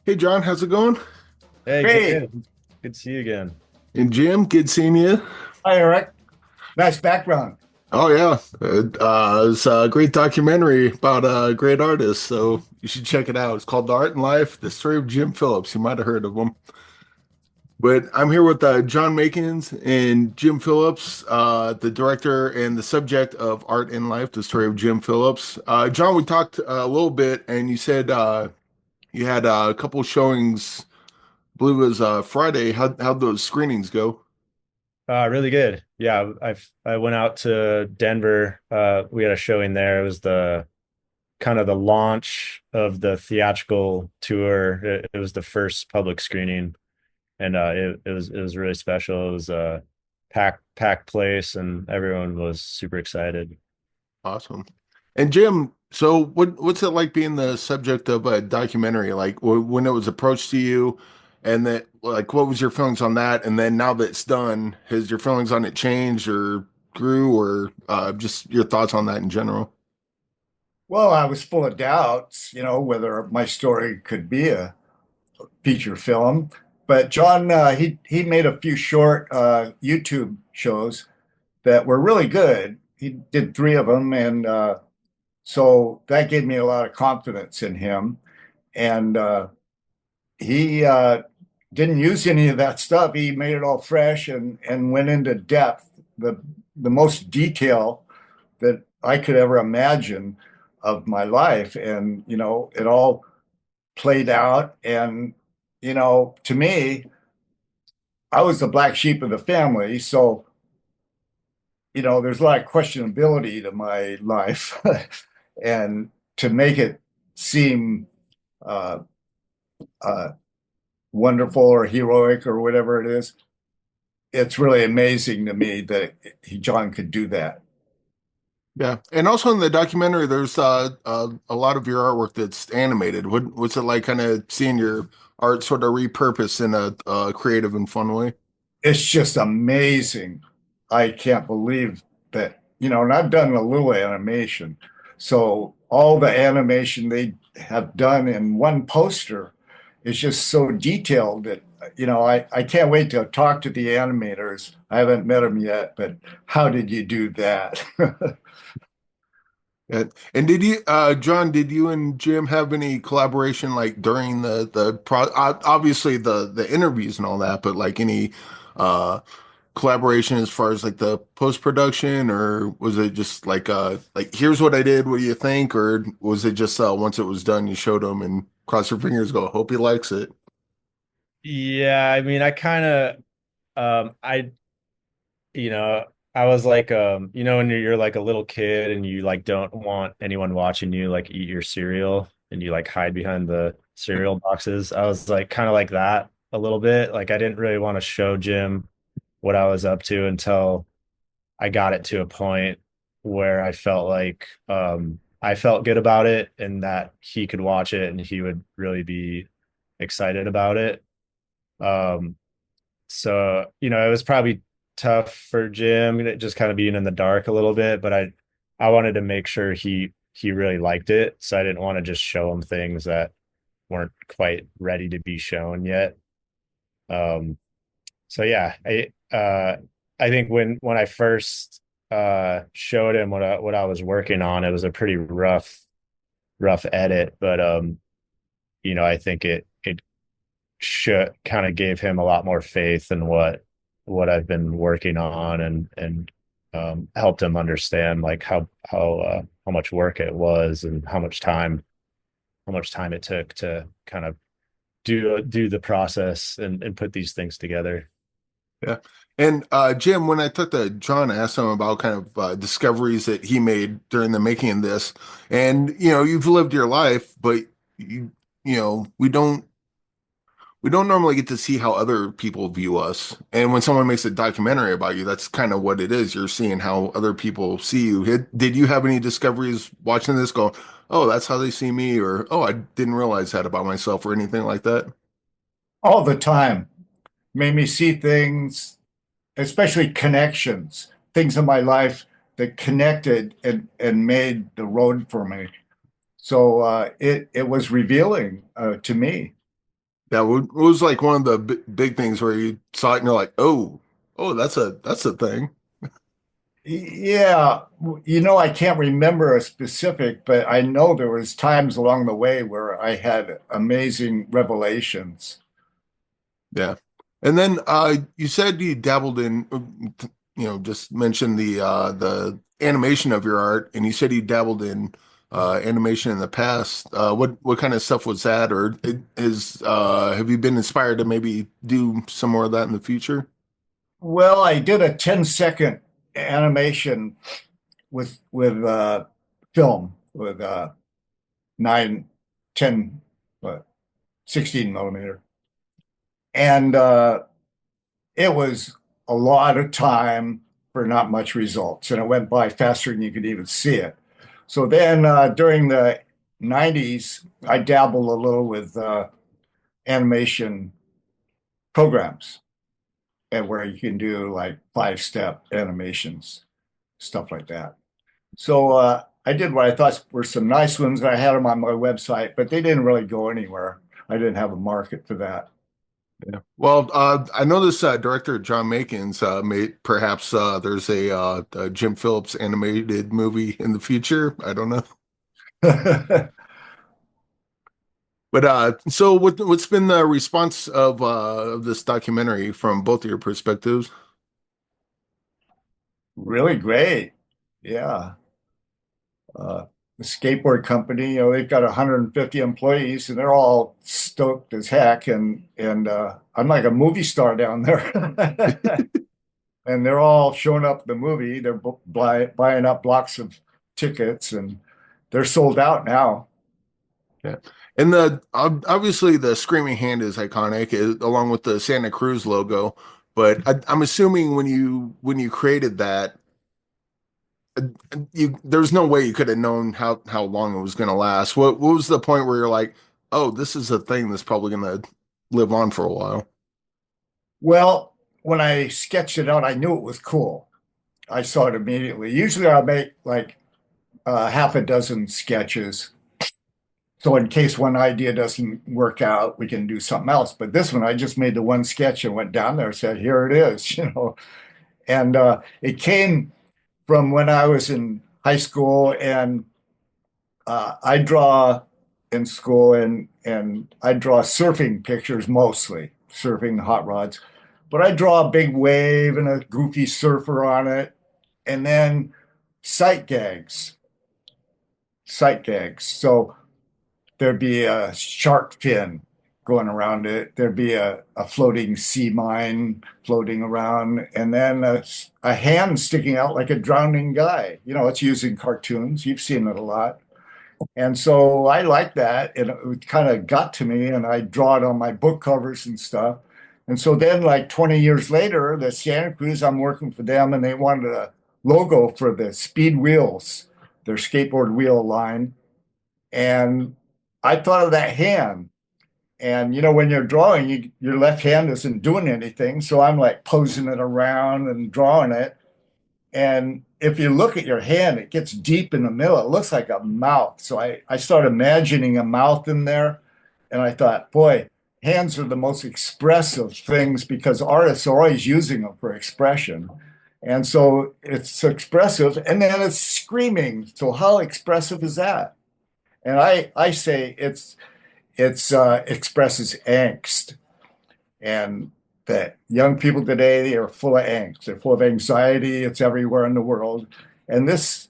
Hey John, how's it going? Hey, Great. good. Good to see you again. And Jim, good seeing you. Hi, Eric. Nice background. Oh yeah, it's a great documentary about a great artist, so you should check it out. It's called The Art and Life: The Story of Jim Phillips. You might have heard of him. But I'm here with John Makens and Jim Phillips, the director and the subject of Art and Life: The Story of Jim Phillips. John, we talked a little bit, and you said you had a couple showings. I believe it was Friday. How'd those screenings go? Really good. Yeah, I went out to Denver. We had a showing there. It was the kind of the launch of the theatrical tour. It was the first public screening, and it was really special. It was a packed place, and everyone was super excited. Awesome. And Jim, so what's it like being the subject of a documentary? Like when it was approached to you, and that like what was your feelings on that? And then now that it's done, has your feelings on it changed or grew, or just your thoughts on that in general? Well, I was full of doubts, whether my story could be a feature film. But John, he made a few short YouTube shows that were really good. He did three of them, and so that gave me a lot of confidence in him. And he didn't use any of that stuff. He made it all fresh and went into depth, the most detail that I could ever imagine of my life. And, it all played out. And, to me, I was the black sheep of the family. So, there's a lot of questionability to my life. And to make it seem uh, uh, wonderful or heroic or whatever it is, it's really amazing to me that John could do that. Yeah. And also in the documentary, there's a lot of your artwork that's animated. What's it like kind of seeing your art sort of repurposed in a creative and fun way? It's just amazing. I can't believe that, and I've done a little animation. So all the animation they have done in one poster is just so detailed that, I can't wait to talk to the animators. I haven't met them yet, but how did you do that? And did you, John, did you and Jim have any collaboration like during obviously the interviews and all that, but like any uh collaboration as far as like the post-production, or was it just like here's what I did, what do you think? Or was it just once it was done you showed him and cross your fingers, go, hope he likes it? Yeah, I mean, I kind of, I you know, I was like, when you're like a little kid and you like don't want anyone watching you like eat your cereal and you like hide behind the cereal boxes. I was like kind of like that a little bit. Like I didn't really want to show Jim what I was up to until I got it to a point where I felt good about it and that he could watch it and he would really be excited about it. Um, so, it was probably tough for Jim, just kind of being in the dark a little bit, but I wanted to make sure he really liked it. So I didn't want to just show him things that weren't quite ready to be shown yet. Um, so yeah, I think when I first showed him what I was working on, it was a pretty rough edit, but I think it should kind of gave him a lot more faith in what I've been working on and helped him understand like how much work it was and how much time it took to kind of do the process and put these things together. Yeah. And Jim, when I talked to John, I asked him about kind of discoveries that he made during the making of this. And you've lived your life, but you you know, we don't normally get to see how other people view us. And when someone makes a documentary about you, that's kind of what it is. You're seeing how other people see you. Did you have any discoveries watching this go, oh, that's how they see me, or oh, I didn't realize that about myself, or anything like that? All the time. Made me see things, especially connections, things in my life that connected and made the road for me. So it was revealing to me. That was like one of the big things where you saw it and you're like, oh, that's a thing. Yeah, I can't remember a specific, but I know there was times along the way where I had amazing revelations. Yeah. And then you said you dabbled in just mentioned the animation of your art, and you said you dabbled in animation in the past. What kind of stuff was that, or have you been inspired to maybe do some more of that in the future? Well, I did a 10-second animation with film with 9, 10, what, 16 millimeter. And it was a lot of time for not much results. And it went by faster than you could even see it. So then during the 90s, I dabbled a little with animation programs and where you can do like 5-step animations, stuff like that. So I did what I thought were some nice ones. I had them on my website, but they didn't really go anywhere. I didn't have a market for that. Yeah. Well, I know this director John Makens made perhaps there's a Jim Phillips animated movie in the future. I don't know. But so what's been the response of this documentary from both of your perspectives? Really great. Yeah. The skateboard company, they've got 150 employees and they're all stoked as heck. And I'm like a movie star down there. And they're all showing up at the movie. They're buying up blocks of tickets and they're sold out now. Yeah. And obviously the Screaming Hand is iconic along with the Santa Cruz logo, but I'm assuming when you created that there's no way you could have known how long it was going to last. What was the point where you're like, oh, this is a thing that's probably going to live on for a while? Well, when I sketched it out, I knew it was cool. I saw it immediately. Usually I'll make like half a dozen sketches. So in case one idea doesn't work out, we can do something else. But this one, I just made the one sketch and went down there and said, here it is, And it came from when I was in high school and I draw in school and I draw surfing pictures mostly, surfing hot rods. But I draw a big wave and a goofy surfer on it, and then sight gags, sight gags. So there'd be a shark fin going around it. There'd be a floating sea mine floating around, and then a hand sticking out like a drowning guy. It's used in cartoons. You've seen it a lot. And so I like that. And it kind of got to me, and I draw it on my book covers and stuff. And so then, like 20 years later, the Santa Cruz, I'm working for them, and they wanted a logo for the Speed Wheels, their skateboard wheel line. And I thought of that hand. And when you're drawing, your left hand isn't doing anything. So I'm like posing it around and drawing it. And if you look at your hand, it gets deep in the middle. It looks like a mouth. So I started imagining a mouth in there. And I thought, boy, hands are the most expressive things because artists are always using them for expression. And so it's expressive and then it's screaming. So how expressive is that? And I say it's expresses angst. And that young people today, they are full of angst. They're full of anxiety. It's everywhere in the world. And this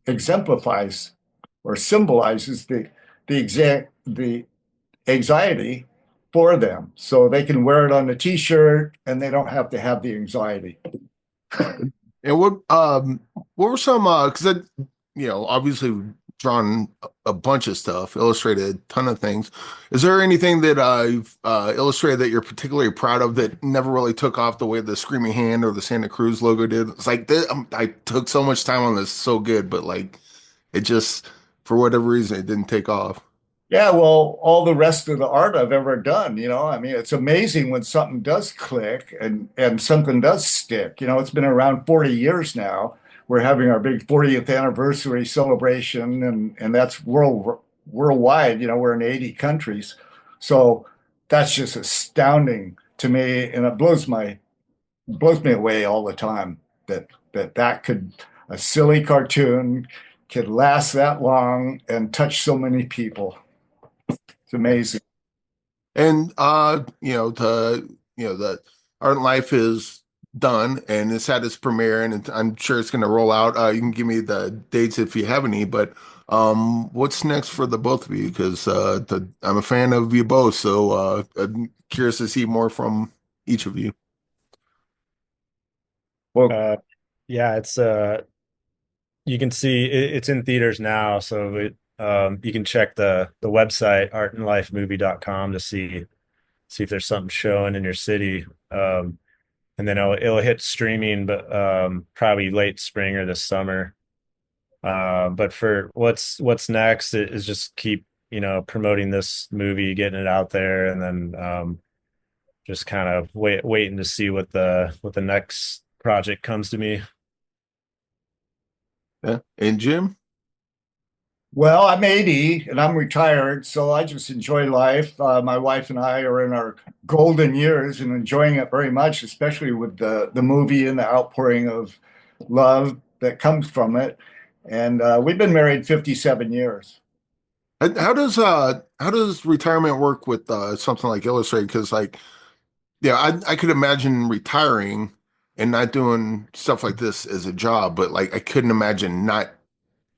exemplifies or symbolizes the anxiety for them. So they can wear it on the t-shirt and they don't have to have the anxiety. And what were some because I obviously we've drawn a bunch of stuff, illustrated a ton of things. Is there anything that I've illustrated that you're particularly proud of that never really took off the way the Screaming Hand or the Santa Cruz logo did? It's like I took so much time on this, so good, but like it just for whatever reason it didn't take off. Yeah, well, all the rest of the art I've ever done, I mean, it's amazing when something does click and something does stick. It's been around 40 years now. We're having our big 40th anniversary celebration, and that's worldwide. We're in 80 countries. So that's just astounding to me, and it blows me away all the time that could a silly cartoon could last that long and touch so many people. It's amazing. And the Art and Life is done and it's had its premiere and I'm sure it's going to roll out. You can give me the dates if you have any, but what's next for the both of you? Because I'm a fan of you both, so I'm curious to see more from each of you. Well, Uh, yeah, it's you can see it's in theaters now, so you can check the website artandlifemovie.com to see if there's something showing in your city. And then it'll hit streaming, but probably late spring or this summer. But for what's next is just keep, promoting this movie, getting it out there, and then just kind of waiting to see what the next project comes to me. Yeah. And Jim? well, I'm 80 and I'm retired, so I just enjoy life. My wife and I are in our golden years and enjoying it very much, especially with the movie and the outpouring of love that comes from it. And we've been married 57 years. How does retirement work with something like Illustrated? Because like yeah, I could imagine retiring and not doing stuff like this as a job, but like I couldn't imagine not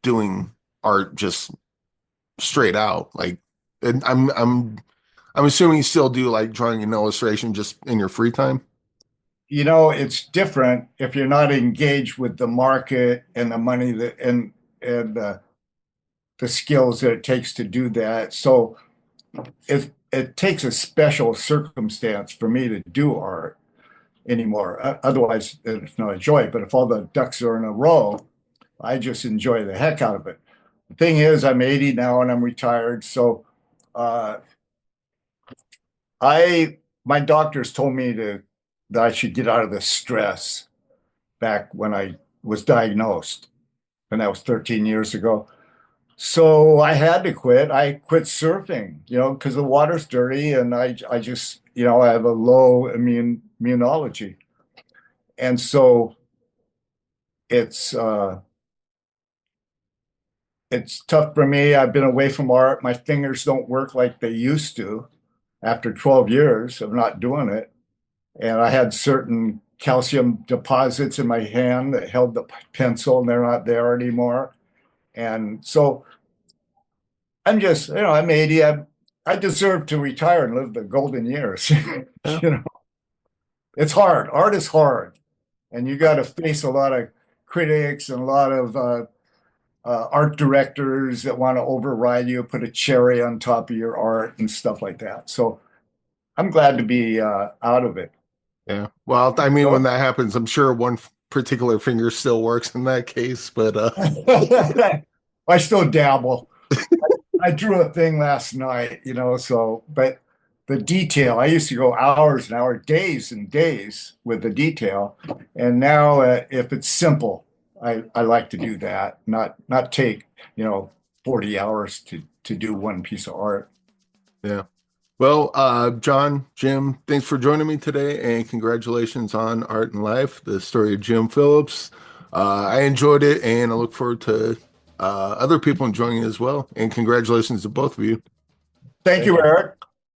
doing art just straight out. Like, and I'm assuming you still do like drawing and illustration just in your free time. It's different if you're not engaged with the market and the money that and the skills that it takes to do that. So it takes a special circumstance for me to do art anymore. Otherwise, it's not a joy. But if all the ducks are in a row, I just enjoy the heck out of it. The thing is, I'm 80 now and I'm retired. So uh, I my doctors told me that I should get out of the stress back when I was diagnosed, and that was 13 years ago. So I had to quit. I quit surfing, because the water's dirty, and I just, I have a low immunology, and so it's uh, it's tough for me. I've been away from art. My fingers don't work like they used to after 12 years of not doing it, and I had certain calcium deposits in my hand that held the pencil, and they're not there anymore. And so I'm just, I'm 80. I deserve to retire and live the golden years. Yeah. You know, it's hard. Art is hard, and you got to face a lot of critics and a lot of art directors that want to override you, put a cherry on top of your art and stuff like that. So I'm glad to be out of it. Yeah. Well, I mean, when So, that happens, I'm sure one particular finger still works in that case, but I still dabble. I drew a thing last night, but the detail, I used to go hours and hours, days and days with the detail. And now, if it's simple, I like to do that, not take, 40 hours to do one piece of art. yeah. Well, John, Jim, thanks for joining me today, and congratulations on Art and Life, the story of Jim Phillips. I enjoyed it, and I look forward to other people enjoying it as well. And congratulations to both of you. Thank Thank you, you. Eric.